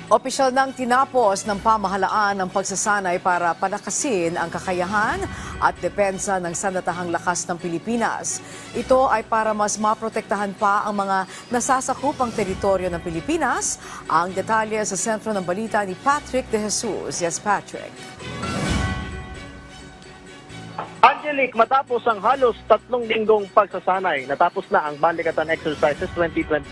Opisyal nang tinapos ng pamahalaan ang pagsasanay para palakasin ang kakayahan at depensa ng sandatahang lakas ng Pilipinas. Ito ay para mas maprotektahan pa ang mga nasasakupang teritoryo ng Pilipinas. Ang detalye sa sentro ng balita ni Patrick De Jesus. Yes, Patrick. Angelic, matapos ang halos 3 linggong pagsasanay, natapos na ang Balikatan Exercises 2025.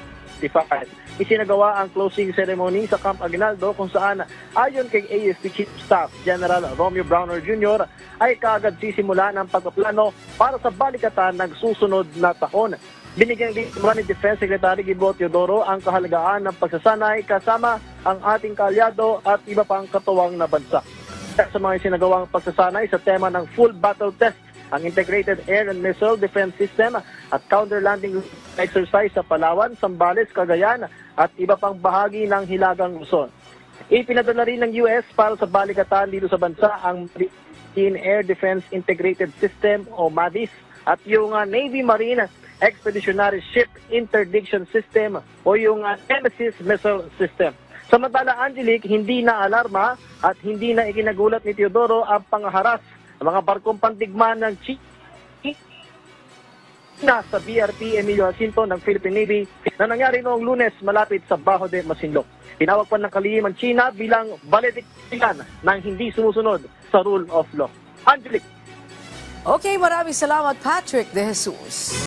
Isinagawa ang closing ceremony sa Camp Aguinaldo kung saan ayon kay AFP Chief Staff General Romeo Browner Jr. ay kaagad sisimula ng pagpaplano para sa balikatan ng susunod na taon. Binigyang din ni Defense Secretary Gibo Teodoro ang kahalagaan ng pagsasanay kasama ang ating kaalyado at iba pang katuwang na bansa. Sa mga isinagawang pagsasanay sa tema ng full battle test, ang Integrated Air and Missile Defense System at Counter Landing Exercise sa Palawan, Zambales, Cagayan at iba pang bahagi ng Hilagang Luzon. Ipinadala rin ng US para sa balikatan dito sa bansa ang Marine Air Defense Integrated System o MADIS at yung Navy Marine Expeditionary Ship Interdiction System o yung Nemesis Missile System. Samantala, Angelic, hindi na alarma at hindi na ikinagulat ni Teodoro ang pangharas ng mga barkong pandigma ng China sa BRP Emilio Jacinto ng Philippine Navy na nangyari noong Lunes malapit sa Bajo de Masinloc. Tinawag pa ng kalihim ang China bilang valedictorian ng hindi sumusunod sa rule of law. Angelic. Okay, maraming salamat, Patrick De Jesus.